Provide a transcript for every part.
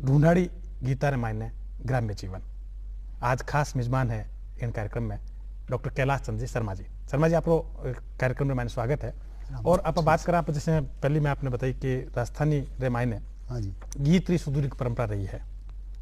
ढूंढाड़ी गीता रामायण ग्राम्य जीवन। आज खास मेजबान है इन कार्यक्रम में डॉक्टर कैलाश चंद्र जी शर्मा जी। शर्मा जी, आपको कार्यक्रम में मैंने स्वागत है। और आप बात करें, आप जैसे पहले में आपने बताई कि राजस्थानी रामायण गीत री सुदूर परंपरा रही है।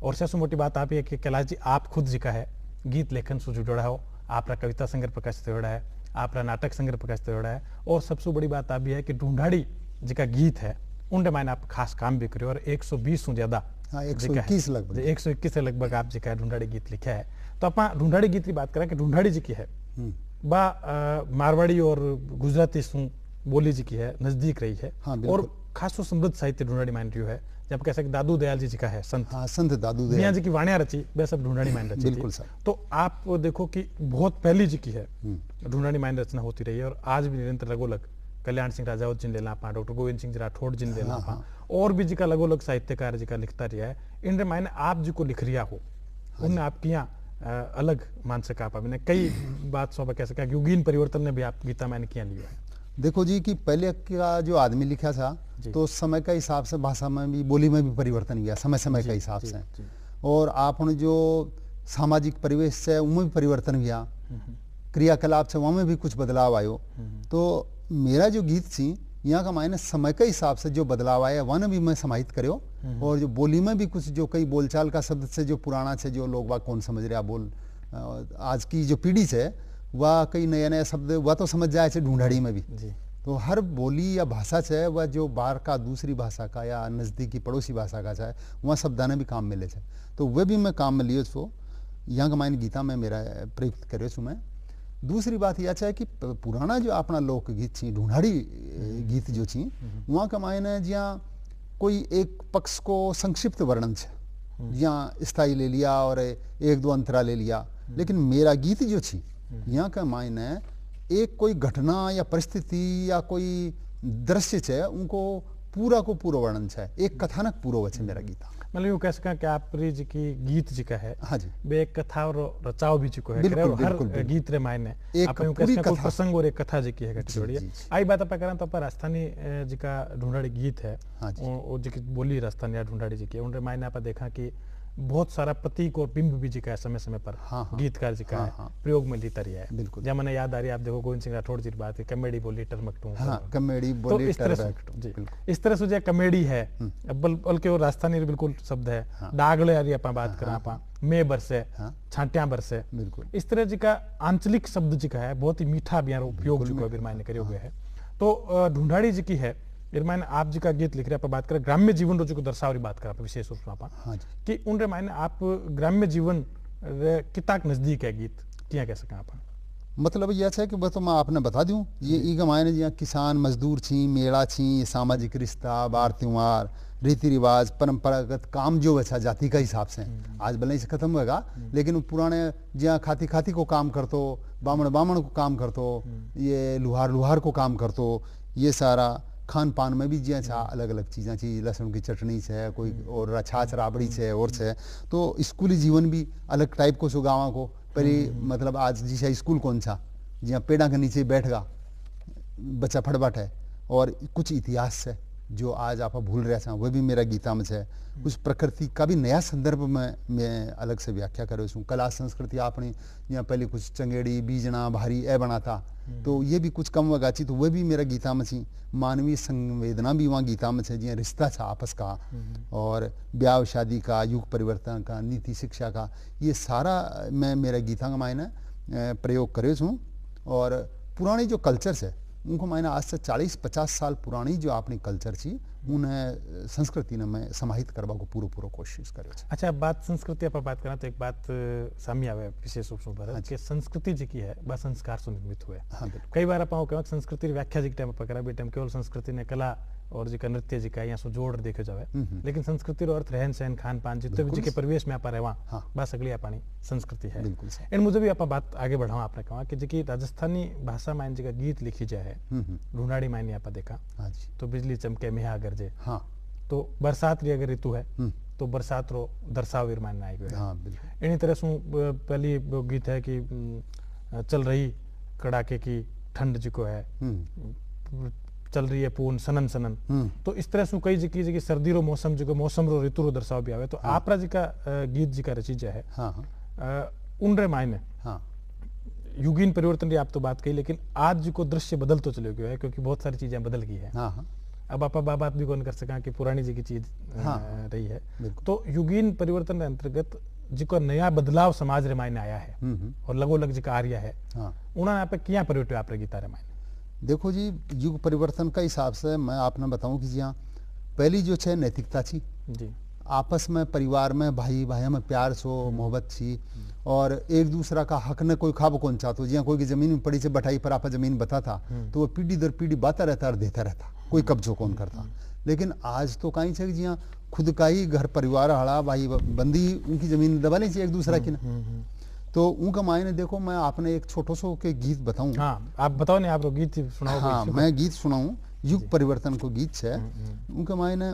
और सबसे मोटी बात आप ये कि कैलाश जी आप खुद जी का है गीत लेखन से जुड़ा हो, आप कविता संग्रह प्रकाशित हो है, आप नाटक संग्रह प्रकाशित हो है। और सबसे बड़ी बात आप भी है कि ढूंढाड़ी जी का गीत है उन रामायण आप खास काम भी करो और 120 से ज्यादा 121 से लगभग आप जी का ढूंढाड़ी गीत लिखा है। तो आप ढूंढाड़ी गीत की बात करें कि ढूंढाड़ी जी की है बा मारवाड़ी और गुजराती सु बोली जी की है, नजदीक रही है। और खासो समृद्ध साहित्य ढूंढाड़ी मान रही है। जब कह सकते दादू दयाल जी का है संत दादू दयाल जी की वाणिया रची, वे सब ढूंढाड़ी मान रची। बिल्कुल सर। तो आप देखो कि बहुत पहली जी की है ढूंढाड़ी मान रचना होती रही है और आज भी निरंतर लगोलग कल्याण सिंह राजावत जी ने लेना पा, डॉक्टर गोविंद सिंह जी राठौड़ जी ने लेना पा, और भी जी का लगोलग साहित्यकार जी का लिखता रहा है। इन रामायण आप जी को लिख रिया हो उनने आपकी यहाँ अलग मान सका आप कई बात सौ कह सका युगीन परिवर्तन ने भी आप गीता मैंने किया लिया है। देखो जी कि पहले का जो आदमी लिखा था तो समय का हिसाब से भाषा में भी बोली में भी परिवर्तन हुआ समय समय के हिसाब से। और आपने जो सामाजिक परिवेश से उनमें भी परिवर्तन हुआ, क्रियाकलाप से वहाँ में भी कुछ बदलाव आयो। तो मेरा जो गीत थी यहाँ का मायने समय के हिसाब से जो बदलाव आया वह भी मैं समाहित करो। और जो बोली में भी कुछ जो कई बोलचाल का शब्द से जो पुराना से जो लोग वह कौन समझ रहा बोल आज की जो पीढ़ी से वह कई नया नया शब्द वह तो समझ जाए से ढूंढाड़ी में भी। तो हर बोली या भाषा से वह जो बाहर का दूसरी भाषा का या नज़दीकी पड़ोसी भाषा का चाहे वह शब्दाने भी काम मिले थे। तो वह भी मैं काम में लियो छो यहाँ का मायने गीता में मेरा प्रयुक्त करे छूँ मैं। दूसरी बात यह है कि पुराना जो अपना लोकगीत थी ढूंढाड़ी गीत जो थी वहाँ का मायने जहाँ कोई एक पक्ष को संक्षिप्त वर्णन है, जहाँ स्थाई ले लिया और एक दो अंतरा ले लिया। लेकिन मेरा गीत जो थी यहाँ का मायने एक कोई घटना या परिस्थिति या कोई दृश्य है उनको पूरा को पूरा वर्णन है, एक कथानक पूरा वचन मेरा गीता। मतलब यूँ कह सका कि आप जी की गीत जी का है। हाँ जी। बे एक कथा और रचाव भी जी को है। हर गीत रे मायने आप यूँ कह सका प्रसंग और एक कथा जी की है घटी जोड़ी है। आई बात आप करें तो आप राजस्थानी जी का ढूंढाड़ी गीत है वो जी की बोली राजस्थानी या ढूंढाड़ी जी की उन मायने आप देखा कि बहुत सारा प्रतीक और बिंब भी जी का है समय समय पर गीतकार जी का है प्रयोग में लेता रहा है। बिल्कुल। जब मैंने याद आ रही है आप देखो गोविंद सिंह राठौड़ जी की बात है कमेडी बोली टरमकटू। कमेडी बोली इस तरह से जो कमेडी है बल्कि वो राजस्थानी बिल्कुल शब्द है। डागले यारी आप बात करें आप में बरसे छांटिया बरसे बिल्कुल इस तरह जी का आंचलिक शब्द जी का है बहुत ही मीठा भी उपयोग जी को मायने करे हुए है। तो ढूंढाड़ी जी की है रामायण आप जी का गीत लिख रहे हैं। बात करें ग्राम्य जीवन रोज को दर्शाव बात करें विशेष रूप से आप कि उन रामायण आप ग्राम्य जीवन कितना नजदीक है गीत क्या कह सकें आप। मतलब यह है कि तो मैं आपने बता दूं ये ई मायने जहाँ किसान मजदूर छी मेला छी सामाजिक रिश्ता बार त्योहार रीति रिवाज परंपरागत काम जो अच्छा जाति का हिसाब से आज भले से खत्म होगा लेकिन पुराने जहाँ खाती खाती को काम करतो बामण बामण को काम करतो ये लुहार लुहार को काम करतो ये सारा खान पान में भी जिया छा अलग अलग चीज़ें छी लहसुन की चटनी है कोई और छाछ राबड़ी है और है। तो स्कूली जीवन भी अलग टाइप को सुगावा को पहले मतलब आज जिसे स्कूल कौन सा जहाँ पेड़ा के नीचे बैठ गा बच्चा फटबाट है और कुछ इतिहास है जो आज आप भूल रहे हैं वह भी मेरा गीता में है। कुछ प्रकृति का भी नया संदर्भ में मैं अलग से व्याख्या करो छूँ। कला संस्कृति आपने यहाँ पहले कुछ चंगेड़ी बीजना भारी ए बनाता तो ये भी कुछ कम वगाची तो वह भी मेरा गीता में छी। मानवीय संवेदना भी वहाँ गीता में है जिया रिश्ता था आपस का और ब्याह शादी का युग परिवर्तन का नीति शिक्षा का ये सारा मैं मेरा गीता का मायने प्रयोग करे छूँ। और पुरानी जो कल्चर है उनको मैंने आज से 40-50 साल पुरानी जो अपनी कल्चर थी उन्हें संस्कृति ने मैं समाहित करवा को पूरा कोशिश करे। अच्छा बात संस्कृति आप बात करें तो एक बात सामने आवे विशेष रूप से कि संस्कृति जी की है बस संस्कार से निर्मित हुए। कई बार आप संस्कृति व्याख्या जी टाइम पर करा टाइम केवल संस्कृति ने कला और जी का नृत्य जी का यहाँ सो जोड़ देखे जावे लेकिन संस्कृति अर्थ रहन सहन खान पान जितने भी जी के परिवेश में आप रहवा बस अगली अपनी संस्कृति है। इन मुझे भी आप बात आगे बढ़ावा आपने कहा कि जी की राजस्थानी भाषा में जी का गीत लिखी जाए ढूंढाड़ी मायने आप देखा तो बिजली चमके मेहा गरजे तो बरसात री अगर ऋतु है तो बरसात रो दर्शाव मायने आई गए। इन्हीं तरह से पहली गीत है कि चल रही कड़ाके की ठंड जी को है चल रही है पूर्ण सनन सनन, तो इस तरह से कई जगह सर्दी रो मौसम जो मौसम रो ऋतु रो दर्शाव भी आवे, तो आपरा जी का गीत जी का रचीजा है उन रे मायने युगीन परिवर्तन की आप तो बात कही, लेकिन आज जी को दृश्य बदल तो चले गयो है क्योंकि बहुत सारी चीजें बदल गई है। अब आप बात भी कौन कर सका कि पुरानी जी की चीज रही है, तो युगीन परिवर्तन के अंतर्गत जिको नया बदलाव समाज रे मायने आया है और लगोलग जी का आर्या है, उन्होंने आप क्या परिवर्तन आप गीता रे मायने? देखो जी, युग परिवर्तन का हिसाब से मैं आपने बताऊं कि जी हाँ, पहली जो है नैतिकता थी जी, आपस में परिवार में भाई भाई में प्यार सो मोहब्बत थी और एक दूसरा का हक न कोई खाब कौन चाहतो, जी कोई की जमीन में पड़ी से बैठाई पर आप जमीन बता था तो वो पीढ़ी दर पीढ़ी बाता रहता और देता रहता, कोई कब्जो कौन करता। लेकिन आज तो कहीं से जी हाँ खुद का ही घर परिवार हड़ा भाई बंदी उनकी जमीन दबा नहीं चाहिए एक दूसरा की ना, तो उनका मायने देखो मैं आपने एक छोटो सो के गीत बताऊं। हाँ, आप बताओ नहीं, आप गीत सुनाओ। हाँ, मैं गीत सुनाऊं, युग परिवर्तन को गीत है। उनका मायने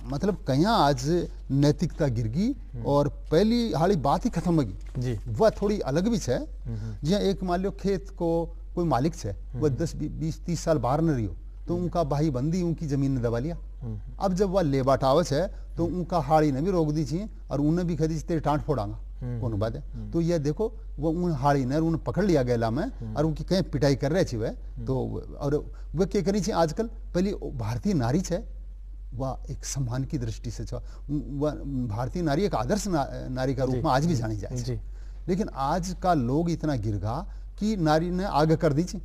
मतलब कहीं आज नैतिकता गिर गई और पहली हाली बात ही खत्म होगी जी, वह थोड़ी अलग भी है। जी एक मान लो खेत को कोई मालिक है, वह 10-20-30 साल बाहर न रही हो तो उनका भाई बंदी उनकी जमीन ने दबा लिया। अब जब वह ले बाटावच है तो उनका हाड़ी ने भी रोक दी थी और उन्हें भी खरीद तेरे टांट फोड़ांगा कौन बात है। तो यह देखो वो उन हाड़ी ने उन्हें पकड़ लिया गया में और उनकी कहीं पिटाई कर रहे थे वह, तो और वह क्या करी थी आजकल पहली भारतीय नारी है वह एक सम्मान की दृष्टि से वह भारतीय नारी एक आदर्श नारी का रूप में आज भी जानी जाए, लेकिन आज का लोग इतना गिर गा कि नारी ने आगे कर दी थी,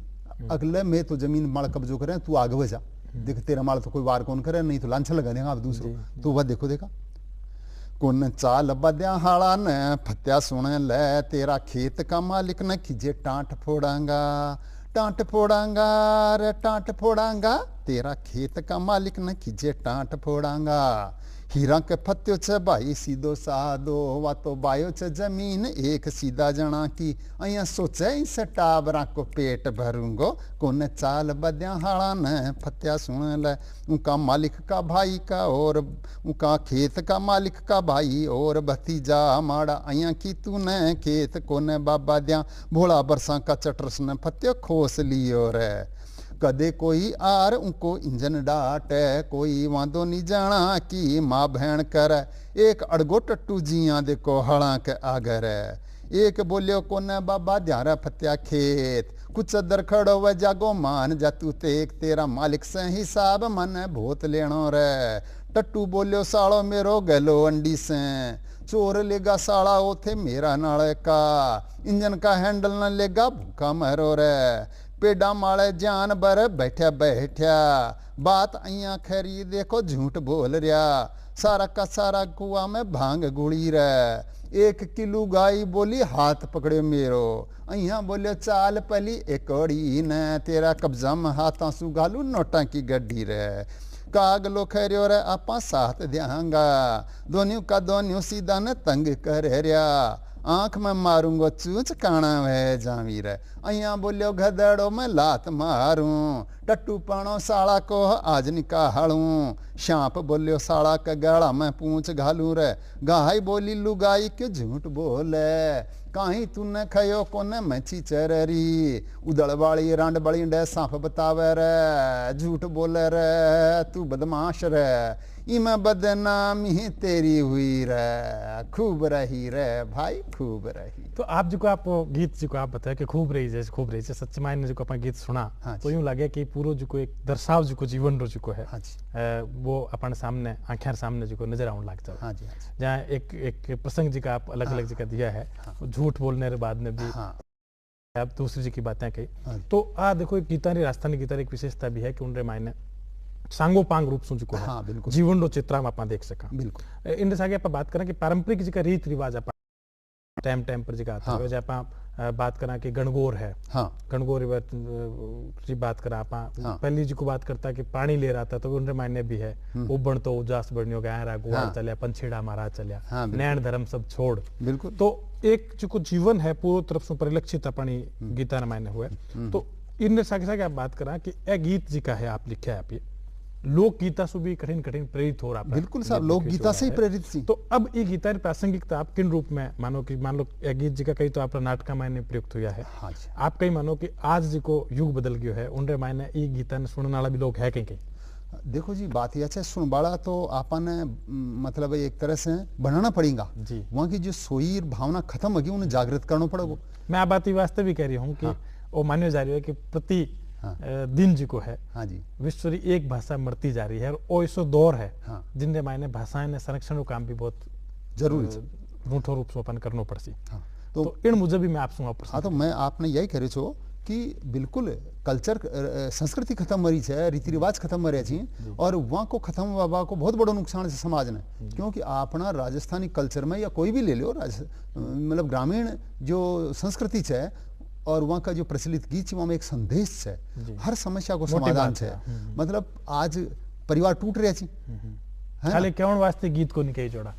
अगले में तो जमीन माल कब्जो करे तू आगे वह जा, देख तेरा माल तो कोई वार कौन करे, नहीं तो लांछा लगा देगा आप दूसरों। तो वह देखो देखा कौन चाल बद्या हाड़ा ने फत्या सुने ले, तेरा खेत का मालिक न खिजे टांट फोड़ांगा, टांट फोड़ांगा रे टांट फोड़ांगा, तेरा खेत का मालिक न खिजे टांट फोड़ांगा। हीरा के फत्यो छ भाई सीधो सादो, वा तो बायो छ जमीन एक सीधा जना की, अया सोचे इस टाबरा को पेट भरूंगो, कोने चाल बद्या हाड़ा ने फत्या सुन ले, उनका मालिक का भाई का और उनका खेत का मालिक का भाई और भतीजा माड़ा, अया की तूने खेत कोने बाबा द्या, भोला बरसा का चटरस ने फत्यो खोस लियो रे। कदे कोई आर उनको इंजन डाटे, कोई वादो नहीं जाना कि माँ बहन कर, एक अड़गो टट्टू जिया देखो हड़ा के आगर, एक बोलियो कोने बाबा ध्यारा फत्या खेत, कुछ दर खड़ो व जागो मान जा तू तेक, तेरा मालिक से हिसाब मन भूत लेनो रे। टट्टू बोलियो सालो मेरो गलो अंडी से, चोर लेगा साला ओथे मेरा नाले का, इंजन का हैंडल न लेगा भूखा मरो रे। पेड़ा माले जान बर बैठा बैठा, बात अइया खरी देखो झूठ बोल रहा, सारा का सारा कुआ में भांग गुड़ी रे। 1 किलो गाय बोली हाथ पकड़े मेरो, अइया बोले चाल पली एकड़ी ने, तेरा कब्जा में हाथा सुगालू नोटा की गड्डी रे। काग लो खरियो रे आपा साथ देंगा, दोनियों का दोनियों सीधा ने तंग कर रहा, आंख में मारूंगो चूच काना वह जावी रे। अइया बोलियो गधड़ो में लात मारूं, टट्टू पानो साला को आज निकालूं, सांप बोलियो साला के गाड़ा में पूंछ घालू रे। गाय बोली लुगाई के झूठ बोले, कहीं तूने खयो कोने मच्छी चररी, उदड़ वाली रांड बड़ी डे सांप बतावे रे, झूठ बोले रे तू बदमाश रे, इमा बदनामी तेरी हुई रे, खूब रही रे भाई खूब रही। तो आप जो को आप गीत जी को आप बताया कि खूब रही जैसे खूब रही जैसे सच्चे मायने जो को अपन गीत सुना, हाँ तो यूं लगे कि पूरो जो को एक दर्शाव जो को जीवन रो जो को है, हाँ जी, वो अपन सामने आंखें सामने जो को नजर आने लग जाओ। हाँ जी, हाँ जी। जहाँ एक प्रसंग जी का आप अलग अलग जगह दिया है, झूठ बोलने के बाद में भी आप दूसरी जी की बातें कही, तो देखो एक गीतारी राजस्थानी गीतारी एक विशेषता भी है कि उनरे मायने सांगोपांग रूप से जो है जीवन रो चित्रा में आप देख सका। बिल्कुल इन आगे आप बात करें कि पारंपरिक जी का रीत रिवाज आप टाइम पर जी आता है, जब आप बात करा कि गणगौर है, गणगौर की बात करा आप पहली जी को बात करता कि पानी ले रहा था तो उनरे मायने भी है, उबण तो उजास बनियो गहरा गुआर चलिया पंछीड़ा मारा चलिया, नैन धर्म सब छोड़। बिल्कुल, तो एक जो जीवन है पूरी तरफ से परिलक्षित अपनी गीता मायने हुए। तो इन सागे सागे आप बात करा कि ए गीत जी का है आप लिखे आप ये लोक गीता से भी कठिन कठिन प्रेरित हो रहा है। बिल्कुल साहब, लोक गीता से ही प्रेरित थी। तो अब ये गीता री प्रासंगिकता आप किन रूप में मानो कि मान लो ये गीत जी का कई तो आपका नाटक मायने प्रयुक्त हुआ है। हाँ जी। आप कहीं मानो कि आज जी को युग बदल गयो है, उनरे मायने ये गीता ने सुनने वाला भी लोग है कहीं कहीं। देखो जी, बात यह है सुनबाड़ा तो आपन मतलब एक तरह से बनाना पड़ेगा जी। वहाँ की जो सोई भावना खत्म होगी, उन्हें जागृत करना पड़ेगा। मैं आप बात वास्ते भी कह रही हूँ कि वो मान्य जा रही है कि प्रति दिन जी को है, हाँ जी, विश्व की एक भाषा मरती जा रही है और वो ऐसो दौर है हाँ। जिनके मायने भाषाएं ने संरक्षण का काम भी बहुत जरूरी रूठो रूप से अपन करनो पड़सी। हाँ। तो इन मुझे भी मैं आपसे हाँ, तो मैं आपने यही कह रहे छो कि बिल्कुल कल्चर संस्कृति खत्म मरी है, रीति रिवाज खत्म मरे छी, और वहाँ को खत्म हुआ को बहुत बड़ा नुकसान है समाज ने। क्योंकि अपना राजस्थानी कल्चर में या कोई भी ले लो, मतलब ग्रामीण जो संस्कृति है और वहाँ का जो प्रचलित गीत है, वहाँ में एक संदेश है, हर समस्या को समाधान है। मतलब आज परिवार टूट रहे छी, खाली केवल वास्ते गीत को नहीं कही जोड़ा,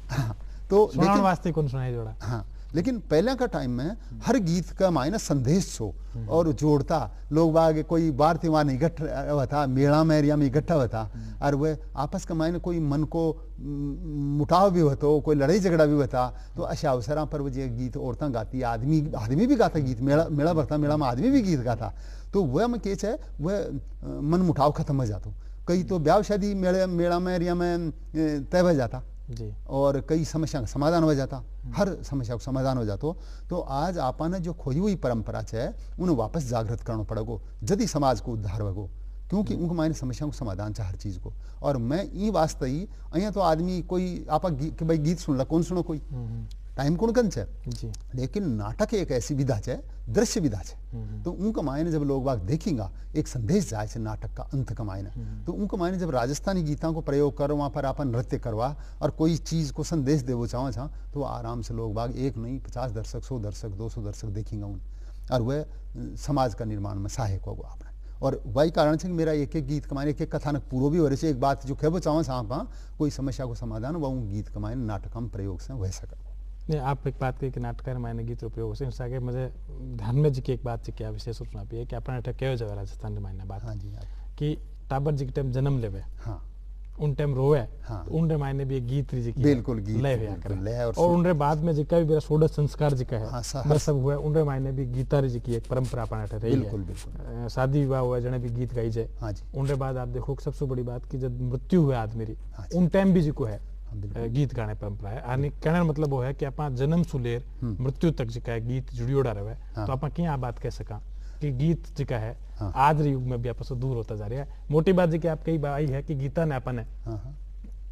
तो सुनाने वास्ते कौन सुनाई जोड़ा। हाँ, लेकिन पहले का टाइम में हर गीत का मायने संदेश हो और जोड़ता लोग बाग, कोई बार त्योहार नहीं इकट्ठा हुआ था, मेला में एरिया में इकट्ठा हुआ था, और वह आपस का मायने कोई मन को मुटाव भी होता, कोई लड़ाई झगड़ा भी होता, तो अशा अवसर पर वो जो गीत औरतें गाती, आदमी भी गाता गीत, मेला भरता, मेला में आदमी भी गीत गाता, तो वह में केच है वह मन मुटाव खत्म हो जाता। कई तो ब्याह शादी मेला में एरिया में तय हो जाता जी, और कई समस्या का समाधान हो जाता, हर समस्या का समाधान हो जाता। तो आज आपने जो खोई हुई परंपरा है उन्हें वापस जागृत करना पड़ेगा यदि समाज को उद्धार होगो, क्योंकि उनको मायने समस्याओं को समाधान है हर चीज को। और मैं ये वास्ते ही अँ तो आदमी कोई आप कि भाई गीत सुन ला, कौन सुनो कोई टाइम कौन कन है, लेकिन नाटक एक ऐसी विधा है, दृश्य विधा है, तो उनका मायने जब लोग बाग देखेंगे एक संदेश जाए है नाटक का अंत का मायने, तो उनका मायने जब राजस्थानी गीतों को प्रयोग करो, वहाँ पर अपन नृत्य करवा और कोई चीज को संदेश देवो चाहो तो आराम से लोग बाग एक नहीं 50 दर्शक 100 दर्शक 200 दर्शक देखेंगे उन, और वह समाज का निर्माण में सहायक होगा आपने। और वही कारण है कि मेरा एक एक गीत कमाने, एक एक कथानक पूरा भी हो रहे, एक बात जो कहबो चाहो आप कोई समस्या को समाधान वह गीत कमाने नाटक में प्रयोग से वह सका। नहीं, आप एक बात कही कि नाटक मायने गीत उपयोग से आगे मुझे ध्यान में जी की एक बात क्या विशेष रूप से है कि अपना नाटक कहो जाए राजस्थान के मायने बात। हाँ जी, कि टाबर जी के टाइम जन्म लेवे, हाँ, उन टाइम रोवे, हाँ, तो उनरे मायने भी एक गीत जी की बिल्कुल गीत लय हुआ करे, लय और उनरे बाद में जिका भी मेरा षोडश संस्कार जी का है, हाँ, वह सब हुआ, उनरे मायने भी गीतारी जी की एक परंपरा अपना रही है। बिल्कुल बिल्कुल शादी विवाह हुआ जने भी गीत गाई जाए। हाँ जी, उनरे बाद आप देखो सबसे बड़ी बात कि जब मृत्यु हुआ आदमी री, उन टाइम भी जी को है गीत गाने परंपरा है। आने कहने मतलब वो है कि अपना जन्म सुलेर मृत्यु तक जिका है गीत जुड़ियोड़ा रहे, तो आप क्या बात कह सका कि गीत जिका है आज रे युग में भी आपस दूर होता जा रहा है। मोटी बात जी की आप कई बात है कि गीता ने अपन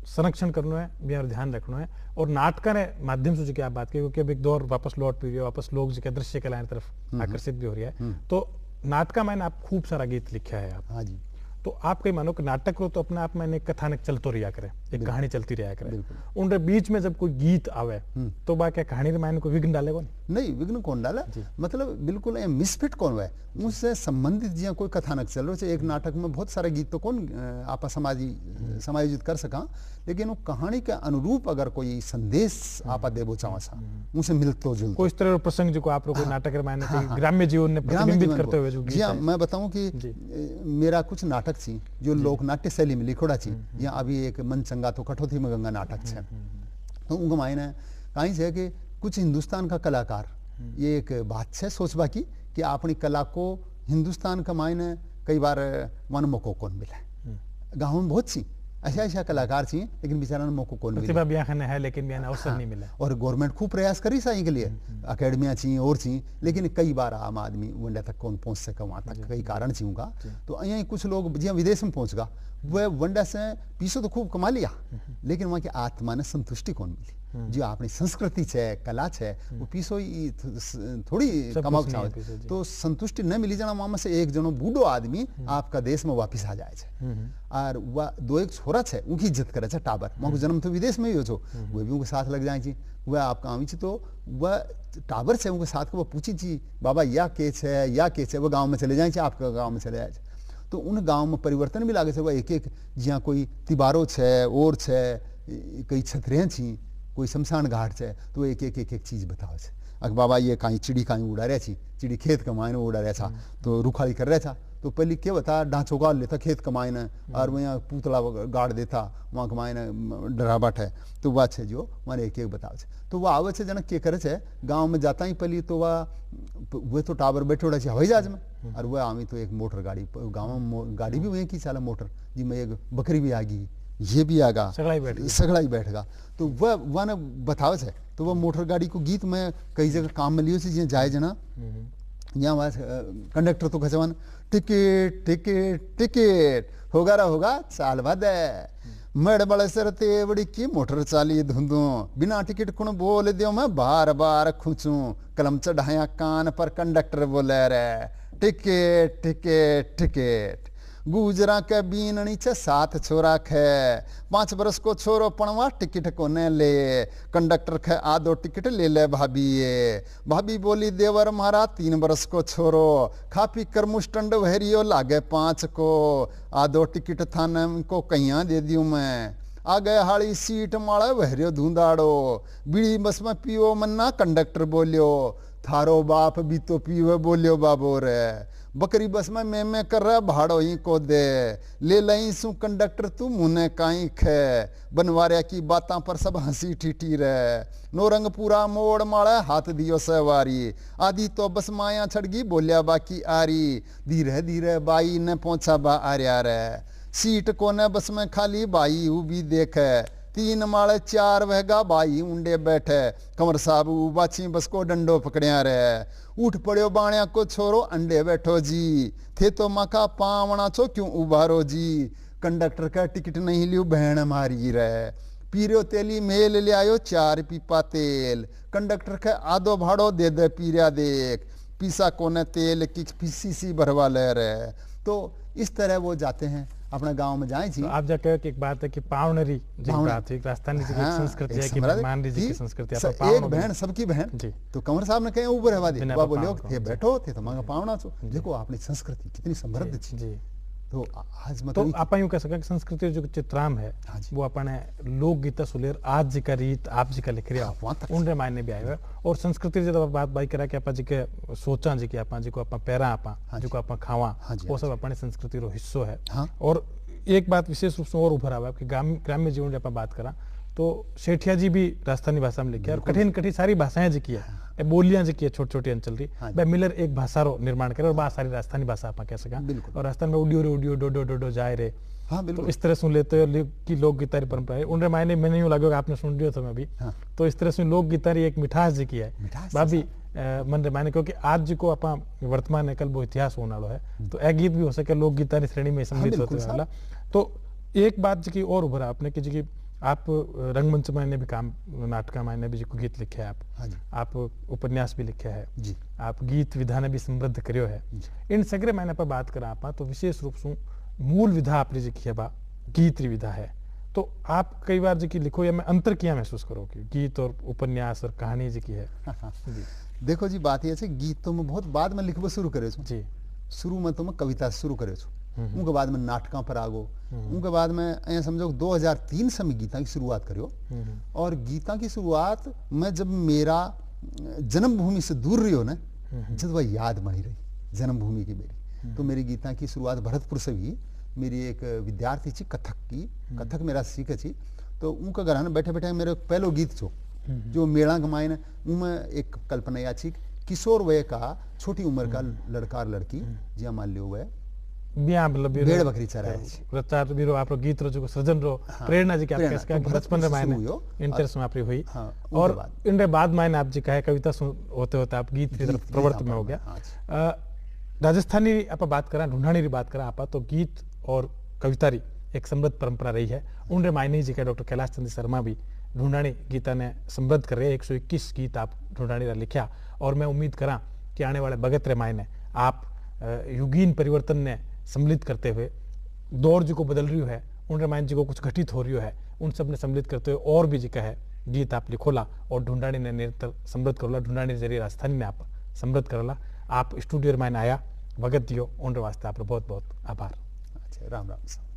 संरक्षण करना है, भी ध्यान रखना है, और नाटक ने माध्यम से जो आप बात की, क्योंकि अब एक दौर वापस लौट भी रही है, वापस लोग जो दृश्य कला की तरफ आकर्षित भी हो रही है। तो नाटक मैंने आप खूब सारा गीत लिखा है आप। हाँ जी, तो आप कहीं मानो कि नाटक रो तो अपने आप में एक कथानक चलतो रहा करे, एक कहानी चलती रहा करे, उनके बीच में जब कोई गीत आवे तो बा क्या कहानी मायने कोई विघ्न डाले कौन? नहीं, विघ्न कौन डाला, मतलब बिल्कुल मिसफिट कौन हुआ है, उससे संबंधित जिया कोई कथानक चल रहा है। एक नाटक में बहुत सारे गीत तो कौन आप समायोजित कर सका, लेकिन वो कहानी के अनुरूप अगर कोई संदेश आप देवो चाहो सा उनसे मिलतो जुलतो कोई इस तरह प्रसंग जो आप कोई नाटक मायने ग्राम्य जीवन ने प्रतिबिंबित करते हुए जो जी हाँ, मैं बताऊं कि मेरा कुछ नाटक थी जो लोक नाट्य शैली में लिखोड़ा थी, या अभी एक मन चंगा तो कठौती में गंगा नाटक है, तो उनका मायने कहीं है कि कुछ हिंदुस्तान का कलाकार, ये एक बात है सोचबा की कि अपनी कला को हिंदुस्तान का मायने कई बार वन मौको कौन मिला, गाँव में बहुत सी ऐसा कलाकार चाहिए, लेकिन बेचारा मौको कौन प्रतिभा ब्याह है, लेकिन ब्याह अवसर नहीं मिला। और गवर्नमेंट खूब प्रयास करी सा के लिए, अकेडमियाँ चाहिए और चाहिए, लेकिन कई बार आम आदमी वंडा तक कौन पहुंच सका वहाँ तक, कई कारण चाहिए। तो यहाँ कुछ लोग जिया विदेश में पहुंच गा, वह वंडा से पीछे तो खूब कमा लिया, लेकिन वहाँ की आत्मा ने संतुष्टि कौन मिली। जो अपनी संस्कृति है, कला है, वो पीछो ही थोड़ी कमाओ चाहो, तो संतुष्टि न मिली जाना, वहाँ से एक जनो बूढ़ो आदमी आपका देश में वापिस आ जाए, और वह दो एक छोरा है उनकी इज्जत करे टाबर, वहाँ जन्म तो विदेश में ही हो, वह भी उनके साथ लग जाए, वह आपका आवी तो वह टाबर से उनके साथ वो पूछी थी बाबा या केस है या केस है, वह गाँव में चले जाए, आपका गाँव में चले जाए, तो उन गाँव में परिवर्तन भी लागे से, वह एक एक जहाँ कोई तिबारो है और है, कई छतरें थी, कोई शमशान घाट है, तो एक एक चीज बताओ छे। अगर बाबा ये कहीं चिड़ी कहीं उड़ा रहा थी, चिड़ी खेत के मायने उड़ा रहा था, तो रुखाली कर रहा था, तो पहले क्या बता ढांचो गाड़ लेता खेत कमाए न और वहाँ पुतला गाड़ देता वहाँ कमाए न डराबाट है तो वह छे जो मारे एक एक बताव छे तो वह आवे छे जनक के करे छे गांव में जाता ही पहले तो वह तो टावर बैठोड़ा छे हवाई जहाज में और वह आमी तो एक मोटर गाड़ी गाँव में गाड़ी भी वहीं की चाला मोटर जिसमें एक बकरी भी आ गई ये भी आगा सगड़ा ही बैठगा तो वह न बतावे छे तो वह मोटर गाड़ी को गीत में कई जगह काम में लियो से जिया जाए जना यहाँ वहाँ कंडक्टर तो खचवान टिकट टिकट टिकट होगा रा होगा चाल बाद मड़ बड़े सर तेवड़ी की मोटर चाली धुंधू बिना टिकट कुण बोल दियो मैं बार बार खुचूं कलम चढ़ाया कान पर कंडक्टर बोले रे टिकट टिकट टिकट गुजरा के बीन नीचे 7 छोरा खे 5 बरस को छोरो पणवा टिकट को ने ले कंडक्टर खे आधो टिकट ले ले भाभी ये भाभी बोली देवर मारा 3 बरस को छोरो खा पी कर मुस्टंड वहरियो लागे 5 को आधो टिकट थाने को कहिया दे दियो मैं आ गए हाड़ी सीट माड़ा वहरियो धुंधाड़ो बीड़ी बस में पियो मन्ना कंडक्टर बोलियो थारो बाप भी तो पीवे बोलियो बाबो रे बकरी बस में मैं कर रहा भाड़ो ही को दे ले लई सु कंडक्टर तू मुने काई खे बनवारिया की बातां पर सब हंसी ठीठी रे नौरंग पूरा मोड़ माड़ा हाथ दियो सवारी आदि तो बस माया छड़गी बोलिया बाकी आरी धीरे धीरे बाई ने पहुंचा बा आर्या रे सीट कोने बस में खाली बाई ऊ भी देखे 3 माड़े 4 वहगा बाई उंडे बैठे कमर साहब बाची बस को डंडो पकड़िया रे उठ पड़ियो बाणिया को छोरो अंडे बैठो जी थे तो मका पावना छो क्यों उबारो जी कंडक्टर का टिकट नहीं लियो बहन मारी रे पीरियो तेली मेल ले आयो 4 पीपा तेल कंडक्टर का आधो भाड़ो दे दे पीरिया देख पीसा कोने तेल की पीसीसी भरवा ले रे तो इस तरह वो जाते हैं अपने गांव में जाए जी तो आप जाके एक बात है कि पावनरी जी बात है राजस्थानी जी की संस्कृति है कि मेहमान जी की संस्कृति है एक बहन सबकी बहन जी तो कंवर साहब ने कहे ऊपर रहवा दी बाबा बोलियो थे बैठो थे तो मांगा पावना छो देखो अपनी संस्कृति कितनी समृद्ध थी जी तो आज मतलब तो आप यूं कह सकें कि संस्कृति जो चित्राम है वो अपने लोकगीत सुलेर आज जी का रीत आप जी का लिख रहे हो उन मायने भी आए हुए और संस्कृति जब बात बाई करा कि आप जी के सोचा जी कि आप जी को आप पैरा आप जो आप खावा वो सब अपनी संस्कृति रो हिस्सो है और एक बात विशेष रूप से और उभरा हुआ है कि ग्राम्य जीवन जब आप बात करा तो सेठिया जी भी राजस्थानी भाषा में लिखे और कठिन कठिन सारी भाषाएं जी की है बोलियां जी की है छोटी छोटी अंचल रही मिलर एक भाषा रो निर्माण करे और बात सारी राजस्थानी भाषा आप कह सका और राजस्थान में उडियो डोडो डोडो जाए रे तो इस तरह सुन लेते हो कि लोक गीतारी परंपरा है उनके मायने मैंने यूं लगे आपने सुन लिया था मैं अभी तो इस तरह से लोक गीतारी एक मिठास जी की है भाभी मन रे मायने क्योंकि आज जी को आप वर्तमान है कल वो इतिहास होने वाला है तो एक गीत भी हो सके लोक गीतारी श्रेणी में सम्मिलित होते वाला तो एक बात जी की और उभरा आपने कि जी की आप रंगमंच मायने भी काम नाटक मायने भी जी को गीत लिखे है आप उपन्यास भी लिखे है जी आप गीत विधा ने भी समृद्ध करियो है इन सगरे मायने पर बात करा आप तो विशेष रूप से मूल विधा आपने जी की है बा गीत विधा है तो आप कई बार जी की लिखो या मैं अंतर किया महसूस करो कि गीत और उपन्यास और कहानी जी की है देखो जी बात ये गीत तो मैं बहुत बाद में लिखबो शुरू करे जी शुरू में तो मैं कविता शुरू करे उनके बाद में नाटकों पर आगो उनके बाद में ऐसा समझो 2003 से मैं गीता की शुरुआत करियो और गीता की शुरुआत में जब मेरा जन्मभूमि से दूर रही हो ना जब वह याद बनी रही जन्मभूमि की मेरी तो मेरी गीता की शुरुआत भरतपुर से हुई मेरी एक विद्यार्थी थी कथक मेरा सीखे थी तो उनका घर बैठे बैठे मेरे पहलो गीत छो जो मेला गमाए न उनमें एक कल्पना या थी किशोर वय का छोटी उम्र का लड़का और लड़की जिया मान लियो वह बिया मतलब भेड़ बकरी चराए रचार बिरो आपरो गीत रो जो सृजन रो प्रेरणा जी के आप कैसे बचपन में मायने इंटरेस्ट में आपरी हुई और इनके बाद मायने आप जी कहे कविता होते होते आप गीत की तरफ प्रवृत्त में हो गया राजस्थानी आप बात करा ढूंढानी की बात करा आप तो गीत और कवितारी एक समृद्ध परंपरा रही है उनके मायने जी का डॉक्टर कैलाश चंद्र शर्मा भी ढूंढानी गीता ने समृद्ध कर रहे हैं 121 गीत आप ढूंढानी का लिखा और मैं उम्मीद करा कि आने वाले बगत रे मायने आप युगीन परिवर्तन ने सम्मिलित करते हुए दौर जी को बदल रही है उन रामायण जी को कुछ घटित हो रही है उन सब ने सम्मिलित करते हुए और भी जी का है गीत आप लिखोला और ढूंढानी ने निरंतर समृद्ध करोला ढूंढानी जरिए राजस्थानी ने आप समृद्ध करोला आप स्टूडियो में आया वगत दियो उन वास्ते आप बहुत बहुत आभार अच्छा राम राम।